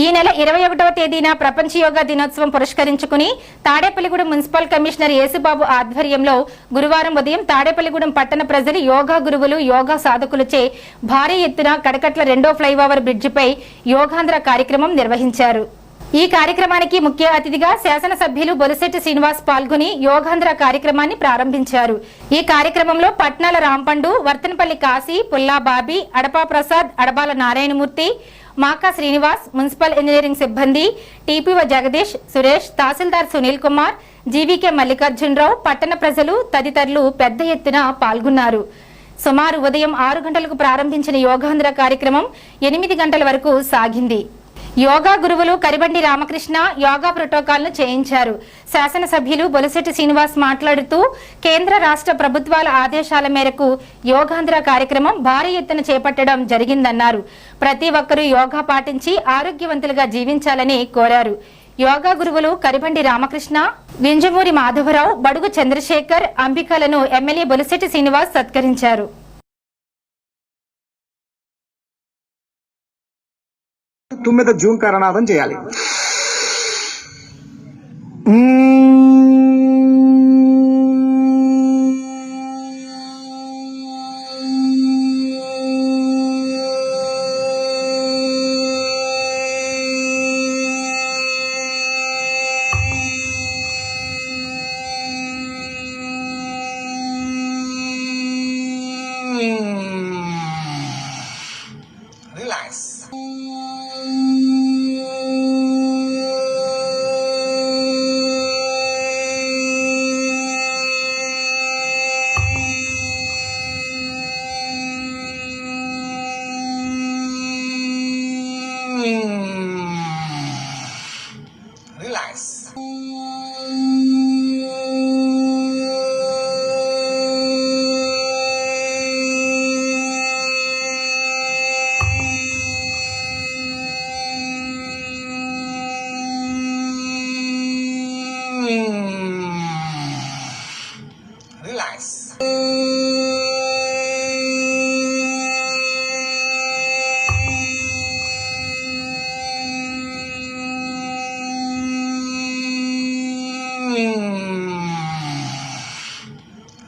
ఈ నెల 21వ తేదీన ప్రపంచ యోగా దినోత్సవం పురస్కరించుకుని తాడేపల్లిగూడెం మున్సిపల్ కమిషనర్ యేసుబాబు ఆధ్వర్యంలో గురువారం ఉదయం తాడేపల్లిగూడెం పట్టణ ప్రజలు యోగా గురువులు యోగా సాధకులచే భారీ ఎత్తున కడకట్ల 2వ ఫ్లైఓవర్ బ్రిడ్జిపై యోగాంధ్ర కార్యక్రమం నిర్వహించారు. ఈ కార్యక్రమానికి ముఖ్య అతిథిగా శాసనసభ్యులు బొలిశెట్టి శ్రీనివాస్ పాల్గొని యోగాంధ్ర కార్యక్రమాన్ని ప్రారంభించారు. ఈ కార్యక్రమంలో పట్నాల రాంపండు, వర్తనపల్లి కాశీ, పుల్లా బాబీ, అడపా ప్రసాద్, అడబాల నారాయణమూర్తి, మాకా శ్రీనివాస్, మున్సిపల్ ఇంజనీరింగ్ సిబ్బంది, టీపీఓ జగదీష్, సురేష్, తహసీల్దార్ సునీల్ కుమార్, జీవీకే మల్లికార్జునరావు, పట్టణ ప్రజలు తదితరులు పెద్ద ఎత్తున పాల్గొన్నారు. సుమారు ఉదయం 6 గంటలకు ప్రారంభించిన యోగాంధ్ర కార్యక్రమం 8 గంటల వరకు సాగింది. యోగా గురువులు కరిబండి రామకృష్ణ యోగా ప్రోటోకాల్ను చేయించారు. శాసనసభ్యులు బొలిశెట్టి శ్రీనివాస్ మాట్లాడుతూ కేంద్ర రాష్ట్ర ప్రభుత్వాల ఆదేశాల మేరకు యోగాంధ్ర కార్యక్రమం భారీ ఎత్తున చేపట్టడం జరిగిందన్నారు. ప్రతి ఒక్కరూ యోగా పాటించి ఆరోగ్యవంతులుగా జీవించాలని కోరారు. యోగా గురువులు కరిబండి రామకృష్ణ, వింజమూరి మాధవరావు, బడుగు చంద్రశేఖర్, అంబికలను ఎమ్మెల్యే బొలిశెట్టి శ్రీనివాస్ సత్కరించారు. 9 జూన్ కరణాదం చేయాలి. రిలాక్స్. Relax. Relax.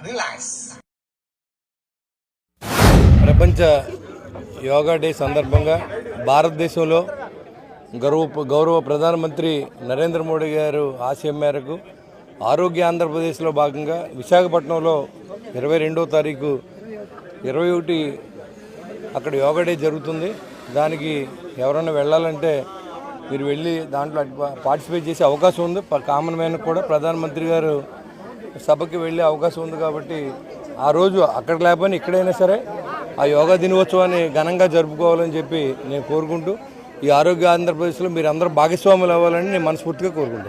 రిలాక్స్. ప్రపంచ యోగా డే సందర్భంగా భారతదేశంలో గౌరవ ప్రధానమంత్రి నరేంద్ర మోడీ గారు ఆశయం మేరకు ఆరోగ్య ఆంధ్రప్రదేశ్లో భాగంగా విశాఖపట్నంలో 22వ తారీఖు 21 అక్కడ యోగా డే జరుగుతుంది. దానికి ఎవరైనా వెళ్ళాలంటే మీరు వెళ్ళి దాంట్లో పార్టిసిపేట్ చేసే అవకాశం ఉంది. కామన్ మ్యాన్ కూడా ప్రధానమంత్రి గారు సభకి వెళ్ళే అవకాశం ఉంది. కాబట్టి ఆ రోజు అక్కడ లేకపోయినా ఇక్కడైనా సరే ఆ యోగా దినోత్సవాన్ని ఘనంగా జరుపుకోవాలని చెప్పి నేను కోరుకుంటూ ఈ ఆరోగ్య ఆంధ్రప్రదేశ్లో మీరు అందరూ భాగస్వాములు అవ్వాలని నేను మనస్ఫూర్తిగా కోరుకుంటాను.